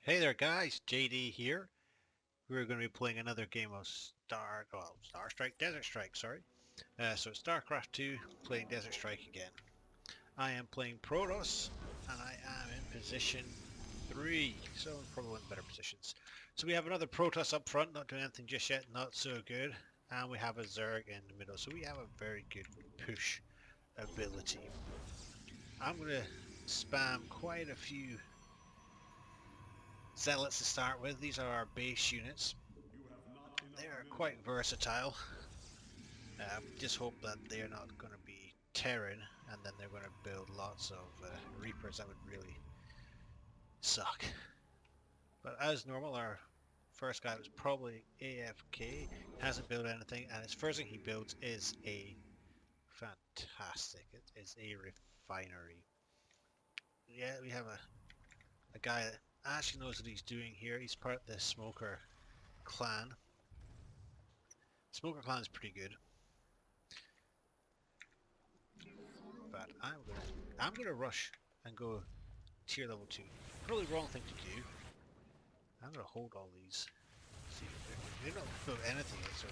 Hey there guys, JD here. We're going to be playing another game of Star Strike, Desert Strike, sorry. So it's Starcraft 2, playing Desert Strike again. I am playing Protoss, and I am in position 3, so I'm probably in better positions. So we have another Protoss up front, not doing anything just yet, not so good. And we have a Zerg in the middle, so we have a very good push ability. I'm going to spam quite a few Zealots to start with. These are our base units. They are quite versatile. Just hope that they're not going to be Terran and then they're going to build lots of Reapers. That would really suck. But as normal, our first guy was probably AFK, hasn't built anything, and his first thing he builds is a fantastic. It is a refinery. Yeah, we have a guy that actually knows what he's doing here. He's part of the Smoker clan. Smoker clan is pretty good. But I'm gonna rush and go tier level 2. Probably wrong thing to do. I'm gonna hold all these. See, they don't build anything yet, so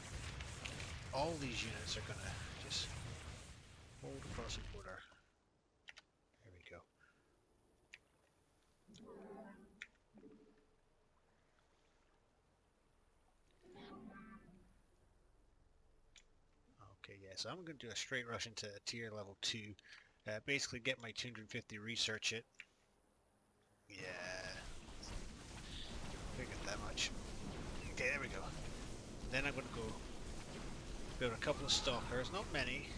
all these units are gonna just hold across the border. There we go. Okay, yeah, so I'm gonna do a straight rush into tier level 2. Basically get my 250 research it. Yeah. Didn't get that much. Okay, there we go. Then I'm gonna go build a couple of stalkers, not many,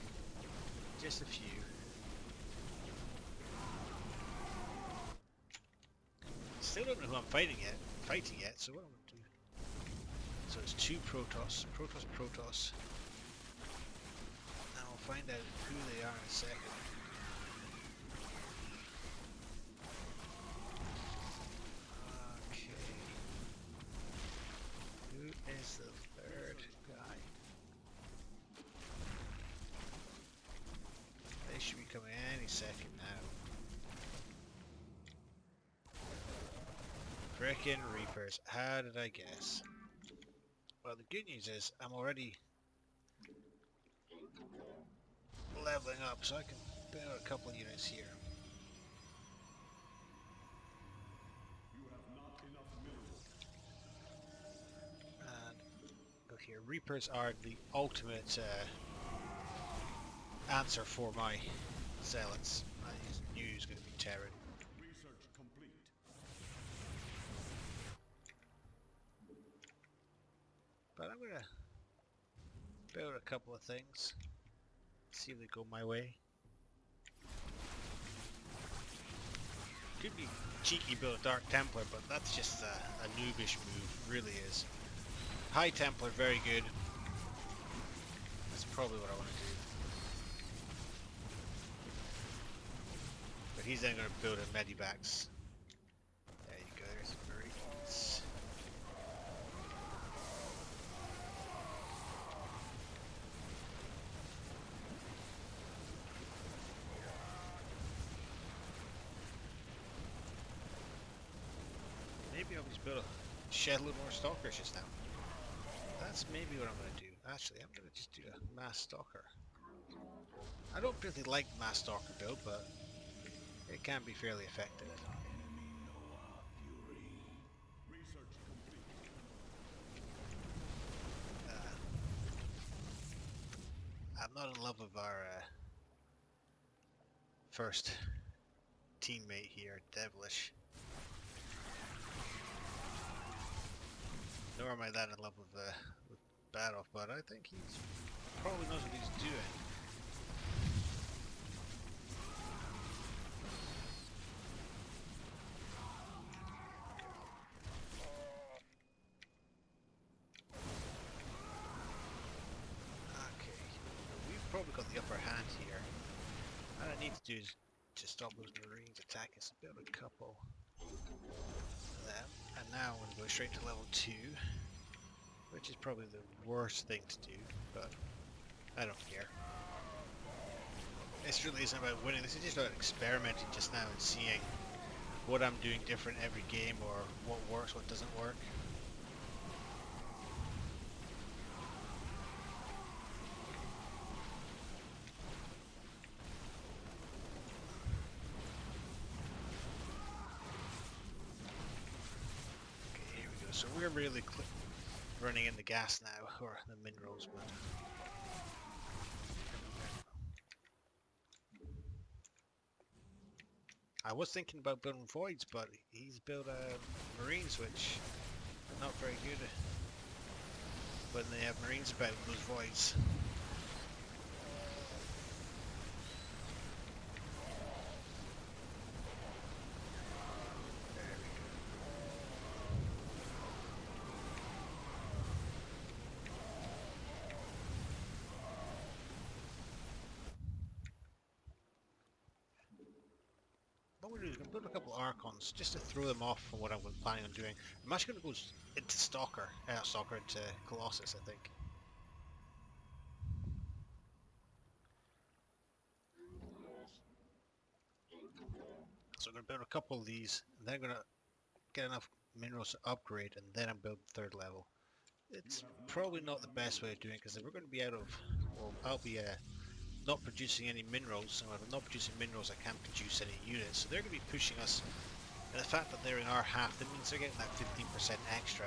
just a few. Still don't know who I'm fighting yet, so what I'm gonna do. So it's two Protoss, Protoss. And we'll find out who they are in a second. Okay. Who is the third guy? They should be coming any second now. Frickin' Reapers. How did I guess? Well, the good news is I'm already leveling up, so I can build a couple of units here. And go here. Reapers are the ultimate answer for my Zealots. I knew he was going to be Terran. But I'm going to build a couple of things. See if they go my way. Could be cheeky build a Dark Templar, but that's just a noobish move, really is. High Templar, very good. That's probably what I want to do. But he's then going to build a Medivacs. There you go, there's the Marines. Maybe I'll just build a shed a little more stalkers just now. That's maybe what I'm going to do. Actually, I'm going to just do a mass stalker. I don't really like mass stalker build, but it can be fairly effective. I'm not in love with our first teammate here, Devilish. Nor am I that in love with Battle, but I think he's probably knows what he's doing. Okay, we've probably got the upper hand here. What I need to do is to stop those Marines attacking, so build a couple of them. And now I'm going to go straight to level 2, which is probably the worst thing to do, but I don't care. This really isn't about winning, this is just about experimenting just now and seeing what I'm doing different every game, or what works, what doesn't work. Okay, here we go. So we're really running in the gas now, or the minerals, but I was thinking about building voids, but he's built marines, which are not very good when they have marines about those voids. There we go. What we're going to do is build a couple of Archons just to throw them off from what I'm planning on doing. I'm actually going to go into Stalker into Colossus, I think. So I'm going to build a couple of these, and then I'm going to get enough minerals to upgrade, and then I'm building third level. It's probably not the best way of doing it, because we're going to be out of, well, I'll be not producing any minerals, and if I'm not producing minerals I can't produce any units, so they're going to be pushing us, and the fact that they're in our half, that means they're getting that 15% extra.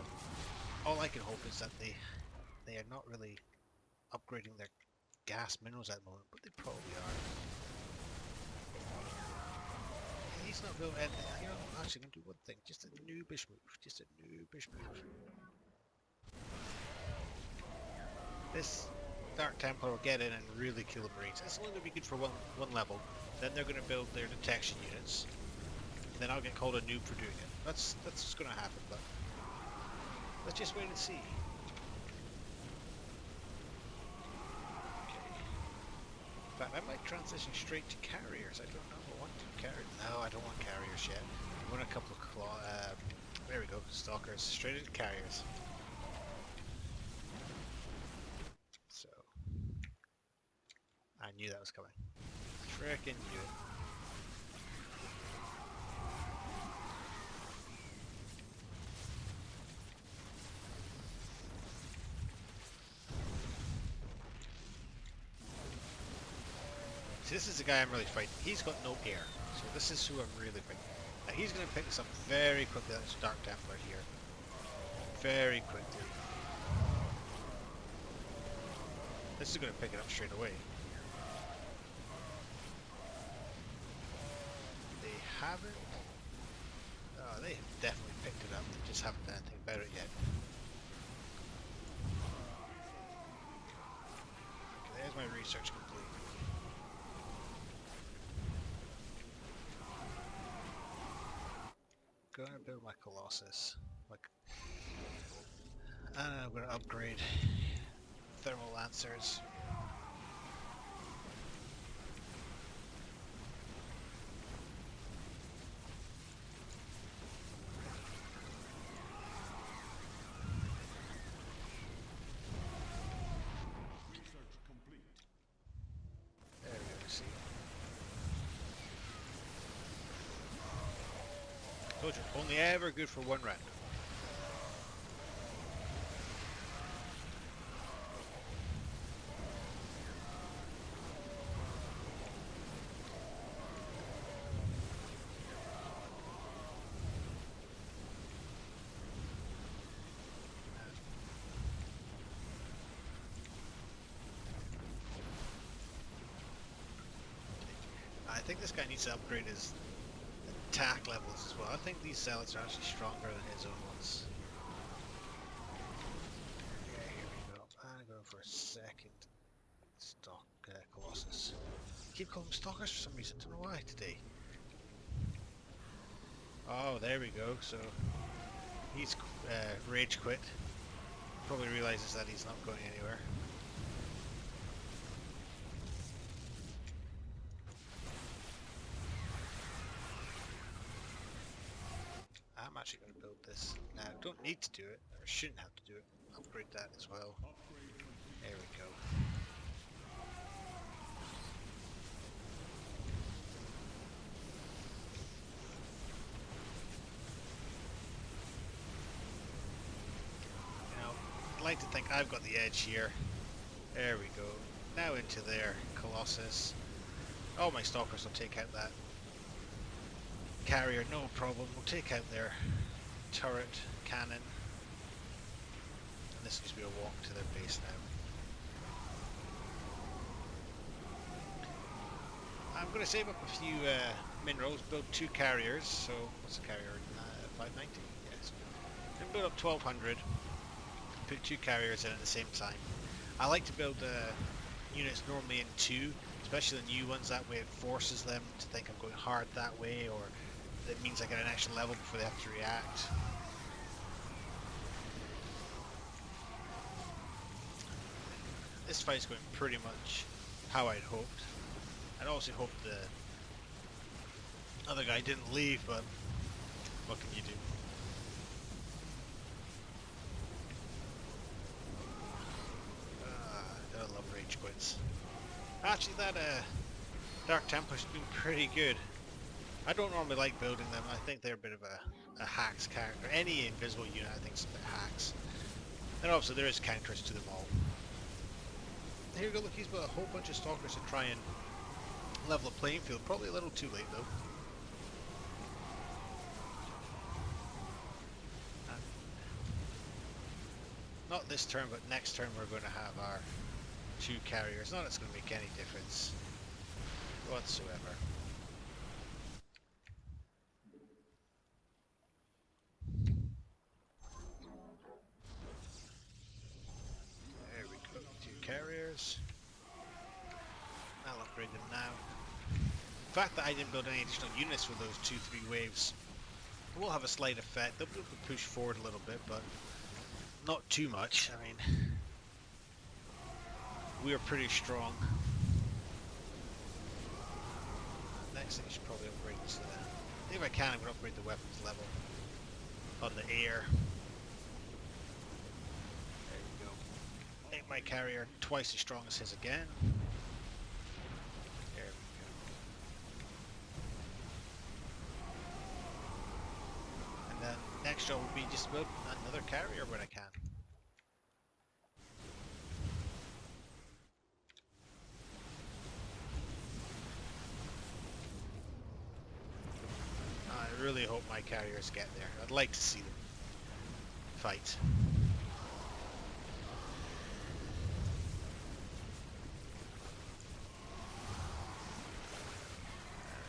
All I can hope is that they are not really upgrading their gas minerals at the moment, but they probably are. He's not building anything. You know, I'm actually going to do one thing, just a noobish move, just a noobish move. This Dark Templar will get in and really kill the Marines. It's only going to be good for one level. Then they're going to build their detection units. And then I'll get called a noob for doing it. That's what's going to happen, but let's just wait and see. Okay. In fact, I might transition straight to carriers. I don't know. I want to carry. No, I don't want carriers yet. I want a couple of there we go. Stalkers. Straight into carriers. So I knew that was coming. Frickin' knew it. See, this is the guy I'm really fighting. He's got no air, so this is who I'm really fighting. Now he's going to pick us up very quickly. That's Dark Templar here. Very quickly. This is going to pick it up straight away. They haven't... Oh, they have definitely picked it up. They just haven't done anything about it yet. Okay, there's my research complete. Going to build my Colossus. And I'm going to upgrade Thermal Lancers. There we go, see. Told you, only ever good for one round. I think this guy needs to upgrade his attack levels as well. I think these zealots are actually stronger than his own ones. Yeah, here we go. I'm going for a second Colossus. I keep calling them stalkers for some reason. I don't know why today. Oh, there we go. So he's rage quit. Probably realizes that he's not going anywhere. I'm actually going to build this. Now, I don't need to do it, or shouldn't have to do it. Upgrade that as well. There we go. like to think I've got the edge here. There we go. Now into there, Colossus. Oh, my stalkers will take out that carrier, no problem. We'll take out their turret, cannon. And this gives me a walk to their base now. I'm going to save up a few minerals, build 2 carriers. So, what's a carrier? 590? Yes. And build up 1200. Put 2 carriers in at the same time. I like to build units normally in 2, especially the new ones. That way it forces them to think I'm going hard that way, or it means I get an extra level before they have to react. This fight's going pretty much how I'd hoped. I'd also hoped the other guy didn't leave, but what can you do? I love rage quits. Actually, that Dark Templar's been pretty good. I don't normally like building them. I think they're a bit of a hacks character. Any invisible unit I think is a bit hacks. And also there is counters to them all. Here we go, look, he's got a whole bunch of stalkers to try and level the playing field. Probably a little too late though. Not this turn, but next turn we're going to have our 2 carriers. Not that it's going to make any difference whatsoever. There we go, 2 carriers. I'll upgrade them now. The fact that I didn't build any additional units for those 2-3 waves will have a slight effect. They'll be able to push forward a little bit, but not too much. I mean, we are pretty strong. Next thing I should probably upgrade this. If I can, I'm going to upgrade the weapons level on the air. There we go. Make my carrier twice as strong as his again. There we go. And then next job would be just build another carrier when I can. I really hope my carriers get there. I'd like to see them fight.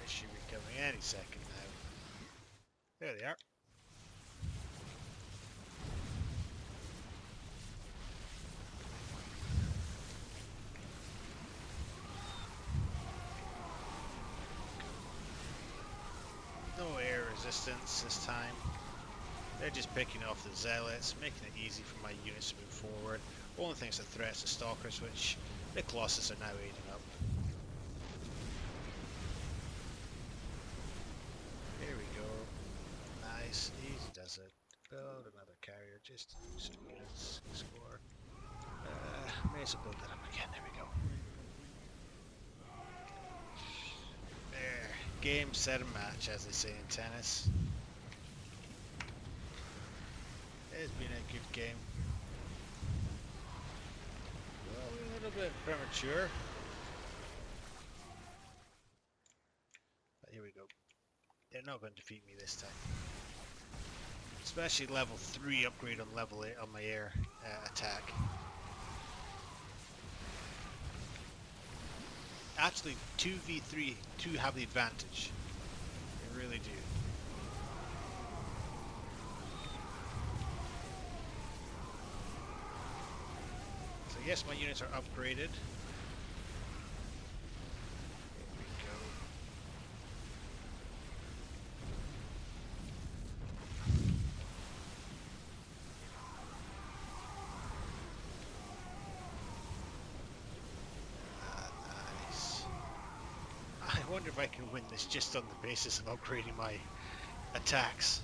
They should be coming any second now. There they are. No air resistance this time. They're just picking off the zealots, making it easy for my units to move forward. Only thing's the threats to stalkers, which the Colossus are now aiding up. Here we go. Nice, easy does it. Build another carrier, just some units score. May as well build that up again. There we go. There. Game, set, and match, as they say in tennis. It's been a good game. Well, a little bit premature. But here we go. They're not going to defeat me this time. Especially level 3 upgrade on level 8 on my air attack. Actually, 2v3 have the advantage. They really do. So yes, my units are upgraded. Here we go. Nice. I wonder if I can win this just on the basis of upgrading my attacks.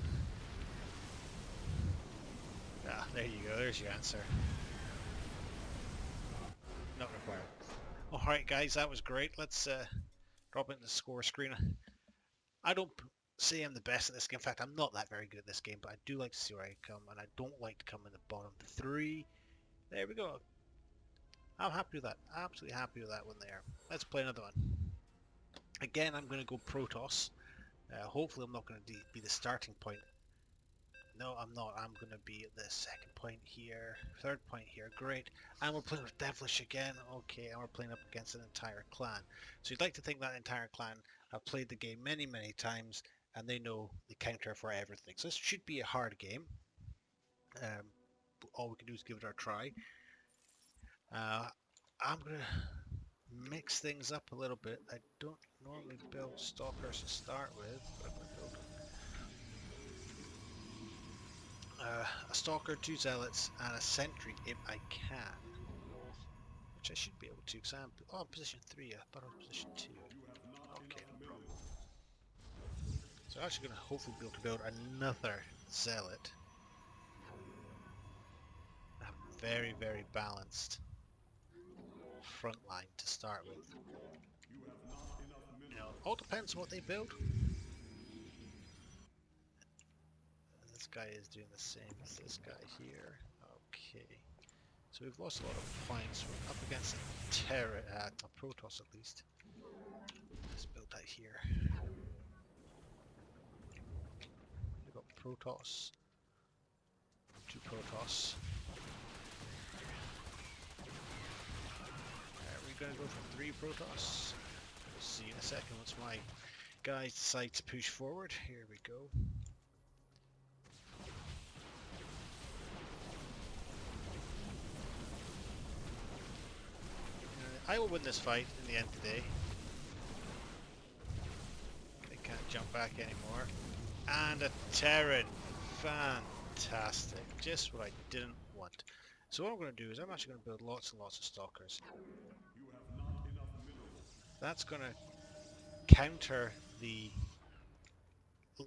Ah, there you go, there's your answer. Not required. Alright guys, that was great. Let's drop into the score screen. I don't say I'm the best at this game. In fact, I'm not that very good at this game, but I do like to see where I come, and I don't like to come in the bottom 3. There we go. I'm happy with that. Absolutely happy with that one there. Let's play another one. Again, I'm going to go Protoss. Hopefully I'm not going to be the starting point. No, I'm not. I'm going to be at the second point here. Third point here. Great. And we're playing with Devilish again. Okay, and we're playing up against an entire clan. So you'd like to think that entire clan have played the game many, many times, and they know the counter for everything. So this should be a hard game. All we can do is give it our try. I'm going to mix things up a little bit. I don't normally build stalkers to start with, but I'm going to build a stalker, 2 zealots, and a sentry if I can. Which I should be able to, because I'm position 3. I thought I was position 2. Okay, no problem. So I'm actually going to hopefully be able to build another zealot. I have a very, very balanced front line to start with. You know, all depends on what they build. This guy is doing the same as this guy here. Okay. So we've lost a lot of points. We're up against a Protoss at least. Let's build that here. We've got Protoss. 2 Protoss. We're going to go for 3 Protoss. We'll see in a second once my guys decide to push forward. Here we go. I will win this fight in the end today. They can't jump back anymore. And a Terran. Fantastic. Just what I didn't want. So what I'm going to do is I'm actually going to build lots and lots of stalkers. That's going to counter the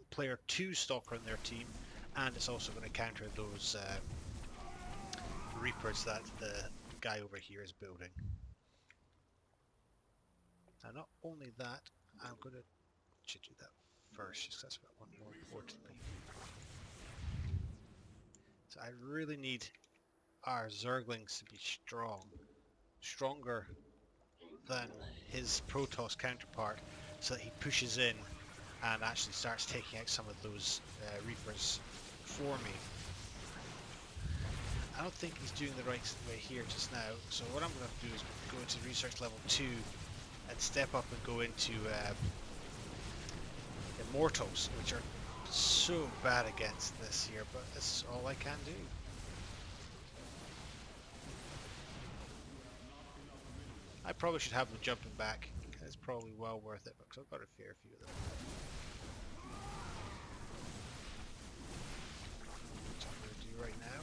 player 2 stalker in their team, and it's also going to counter those Reapers that the guy over here is building. And not only that, I'm going to should do that first, just that's got one more importantly. So I really need our Zerglings to be stronger than his Protoss counterpart, so that he pushes in and actually starts taking out some of those Reapers for me. I don't think he's doing the right way here just now, so what I'm going to do is go into research level 2 and step up and go into Immortals, which are so bad against this here, but that's all I can do. I probably should have them jumping back. It's probably well worth it, because I've got a fair few of them. That's what I'm going to do right now.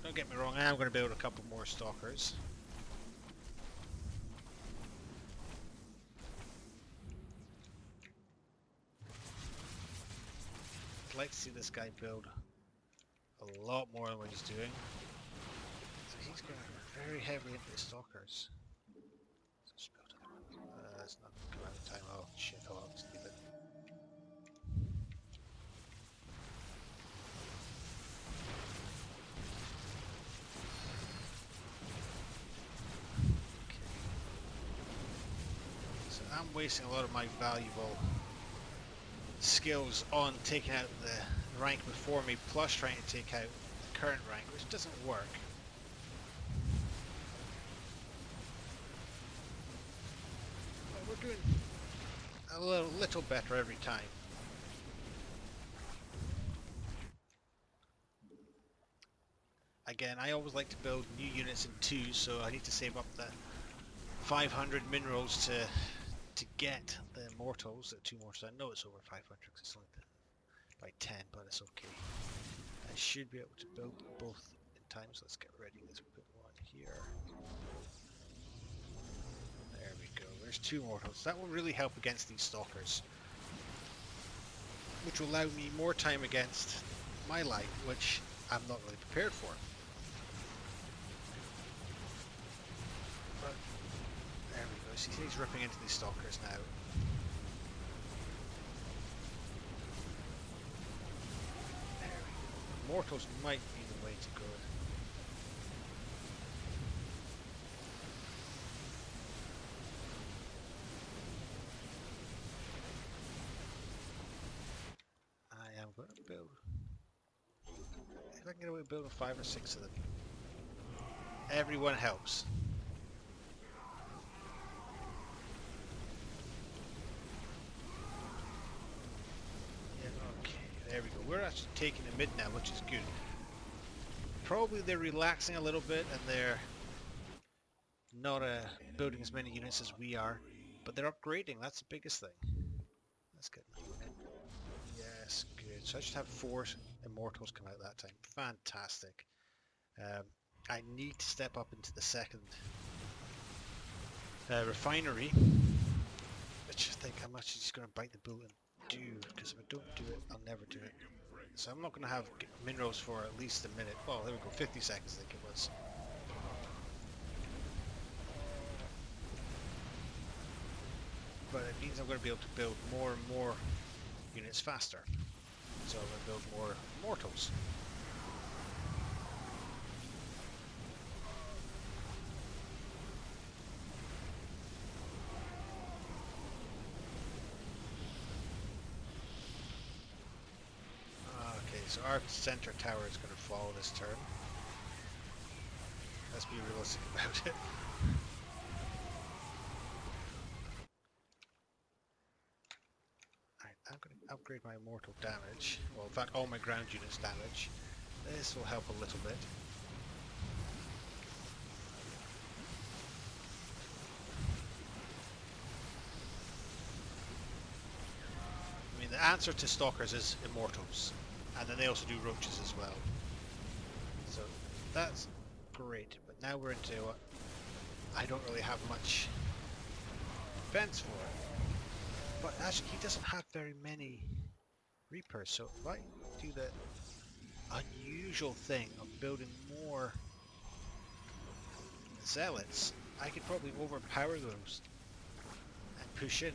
Don't get me wrong, I am going to build a couple more stalkers. I'd like to see this guy build a lot more than what he's doing. So he's going very heavily into the stalkers. That's not come out of time. Oh shit, oh, I'll just leave it. Okay. So I'm wasting a lot of my valuable skills on taking out the rank before me, plus trying to take out the current rank, which doesn't work. But we're doing a little better every time. Again, I always like to build new units in 2, so I need to save up the 500 minerals to get the Immortals, the 2 Mortals. I know it's over 500 because it's only by 10, but it's okay. I should be able to build both in time, so let's get ready. Let's put one here. There we go. There's 2 Mortals. That will really help against these Stalkers, which will allow me more time against my line, which I'm not really prepared for. But there we go. See, he's ripping into these Stalkers now. Mortals might be the way to go. I am going to build... If I can get away with building 5 or 6 of them. Everyone helps. Yeah, okay, there we go. We're actually taking the mid now, which is good. Probably they're relaxing a little bit and they're not building as many units as we are, but they're upgrading. That's the biggest thing. That's good. Yes, good. So I should have 4 immortals come out that time. Fantastic. I need to step up into the second refinery, which I think I'm actually just going to bite the bullet and do, because if I don't do it, I'll never do it. So I'm not going to have minerals for at least a minute. Well, there we go, 50 seconds I think it was. But it means I'm going to be able to build more and more units faster. So I'm going to build more mortals. Okay, so our center tower is going to fall this turn. Let's be realistic about it. I'm going to upgrade my mortal damage. Well, in fact, all my ground units damage. This will help a little bit. I mean, the answer to stalkers is immortals. And then they also do roaches as well. So, that's great. But now we're into what I don't really have much defense for it. But actually, he doesn't have very many Reapers, so if I do the unusual thing of building more Zealots, I could probably overpower those and push in.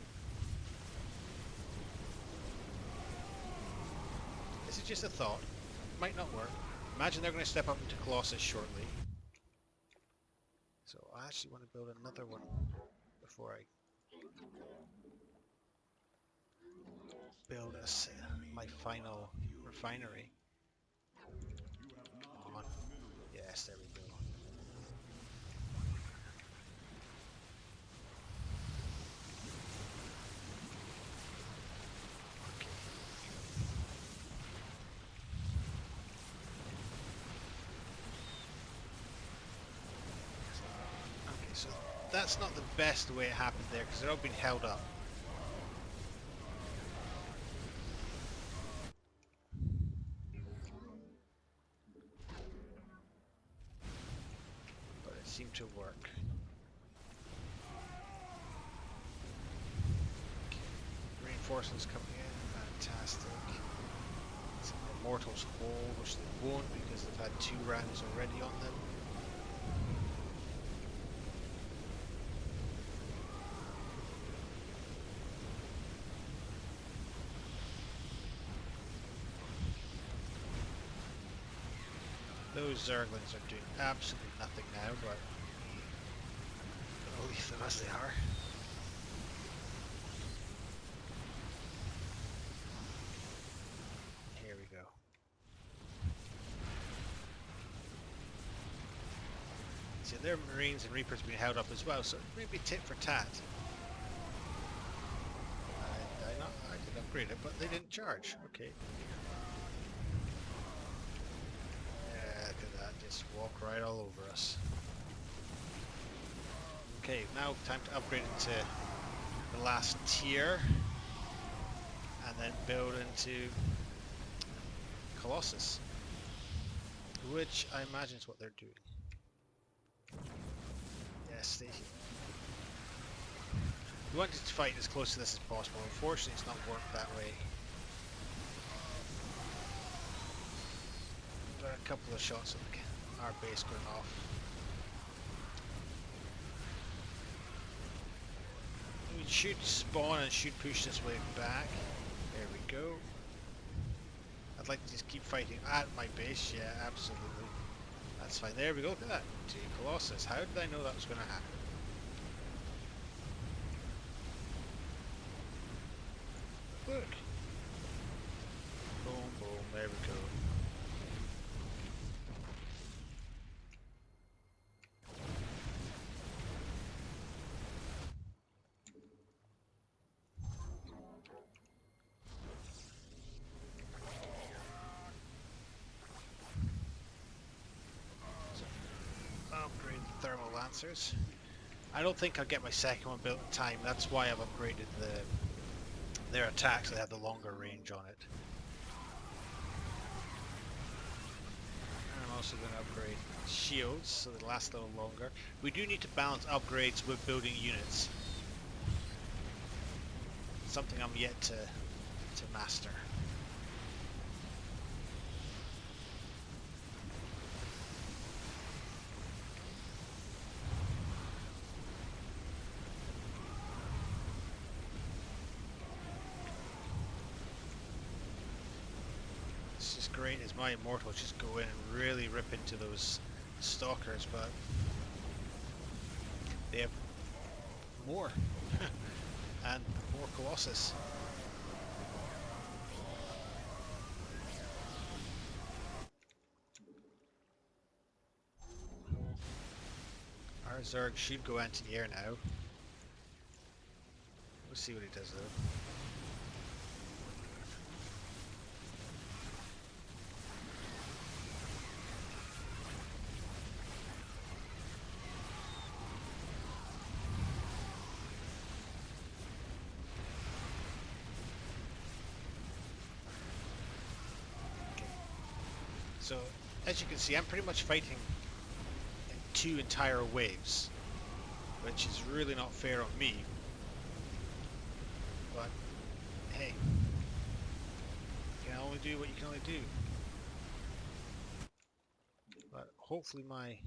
This is just a thought. Might not work. Imagine they're going to step up into Colossus shortly. So I actually want to build another one before I build my final refinery. Come on. Yes, there we go. Okay, so that's not the best way it happened there because they're all being held up. Seem to work. Okay. Reinforcements coming in, fantastic. Some immortals hold, which they won't because they've had 2 rounds already on them. Those Zerglings are doing absolutely nothing now, but I'll leave them as they are. Here we go. See, their Marines and Reapers being held up as well, so maybe tit for tat. I did upgrade it, but they didn't charge. Okay. Look at that, just walk right all over us. Okay, now time to upgrade into the last tier and then build into Colossus, which I imagine is what they're doing. Yes, stay here. We wanted to fight as close to this as possible. Unfortunately, it's not worked that way. There are a couple of shots of our base going off. We should spawn and should push this way back. There we go. I I'd like to just keep fighting at my base. Yeah, absolutely. That's fine. There we go. Look at that. Two Colossus. How did I know that was going to happen? Look. Boom, boom. There we go. Upgrade the thermal lancers. I don't think I'll get my second one built in time. That's why I've upgraded their attacks. They have the longer range on it. And I'm also going to upgrade shields so they last a little longer. We do need to balance upgrades with building units. Something I'm yet to master. It's just great as my immortals just go in and really rip into those stalkers, but they have more and more Colossus. Our Zerg should go anti-air now. We'll see what he does though. So, as you can see, I'm pretty much fighting in two entire waves, which is really not fair on me. But, hey, you can only do what you can only do. But hopefully my...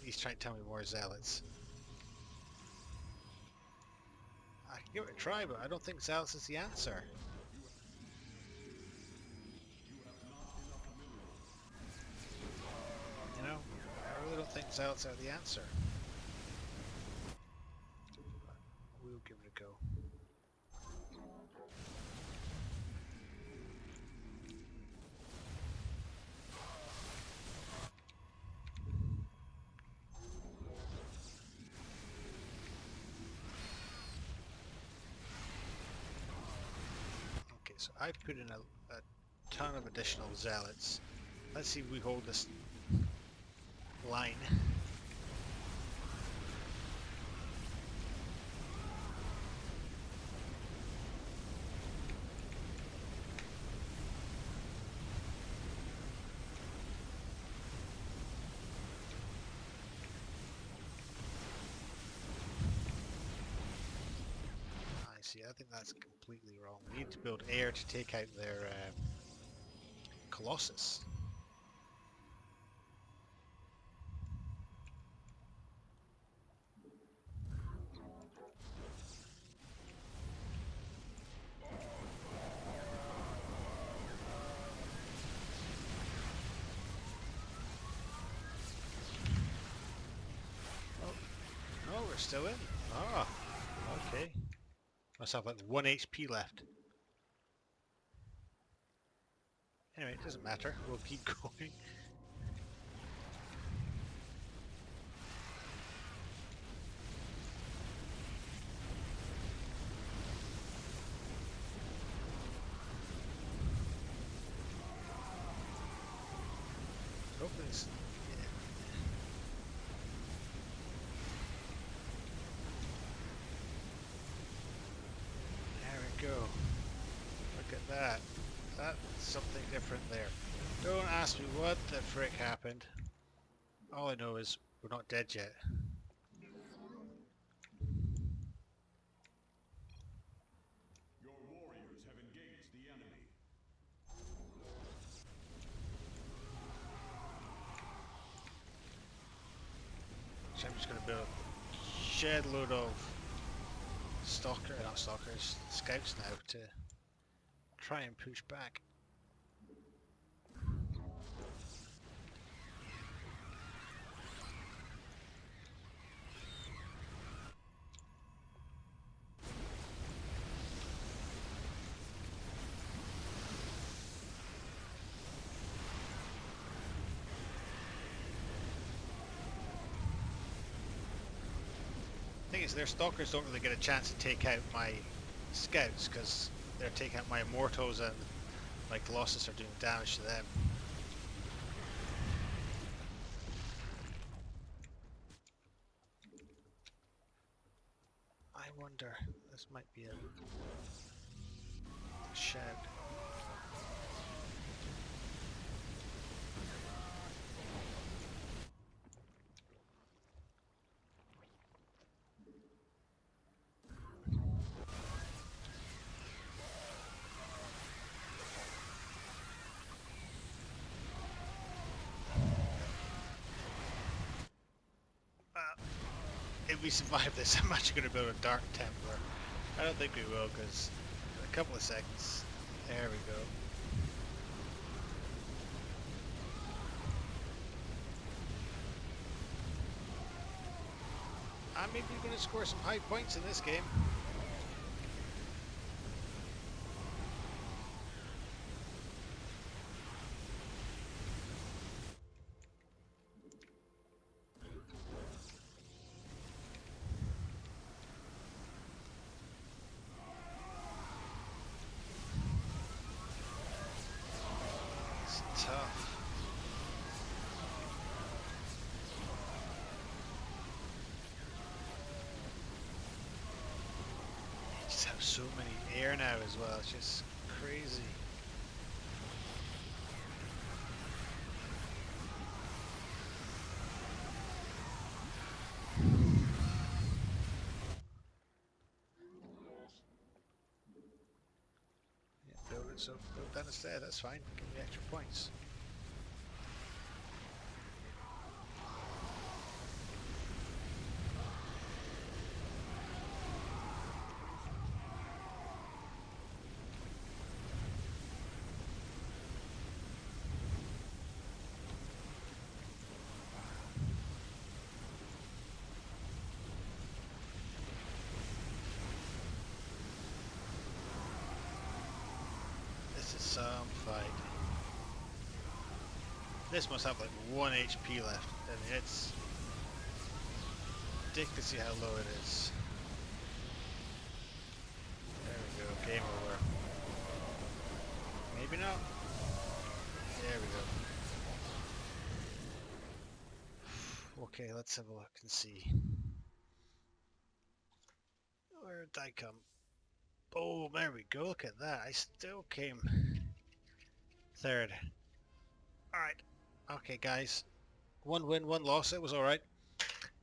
He's trying to tell me more zealots. I can give it a try, but I don't think zealots is the answer. You know, I really don't think zealots are the answer. But we'll give it a go. Okay, so I put in a ton of additional zealots. Let's see if we hold this line. I see, I think that's completely wrong. We need to build air to take out their Colossus. Oh, we're still in. Ah, okay. Must have like 1 HP left. Anyway, it doesn't matter. We'll keep going. Hopefully it's... There we go. Look at that. That's something different there. Don't ask me what the frick happened. All I know is we're not dead yet. Your warriors have engaged the enemy. So I'm just going to build a shed load of not stalkers, scouts now to try and push back. Thing is, their stalkers don't really get a chance to take out my scouts because they're taking out my immortals and my colossus are doing damage to them. I wonder, this might be a shout. If we survive this, I'm actually going to build a Dark Templar. I don't think we will, because in a couple of seconds. There we go. I'm maybe going to score some high points in this game. It's tough. You just have so many air now as well. It's just crazy. Yeah, build it, so build that instead. That's fine. Give me extra points. This is some fight. This must have like 1 HP left. I mean, it's ridiculously how low it is. There we go, game over. Maybe not. There we go. Okay, let's have a look and see. Where did I come? Oh, there we go. Look at that. I still came third. Alright. Okay, guys. 1 win, 1 loss. It was alright.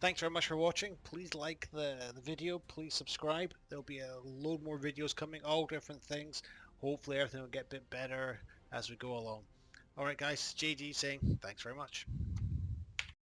Thanks very much for watching. Please like the video. Please subscribe. There'll be a load more videos coming, all different things. Hopefully everything will get a bit better as we go along. Alright guys, JD saying thanks very much.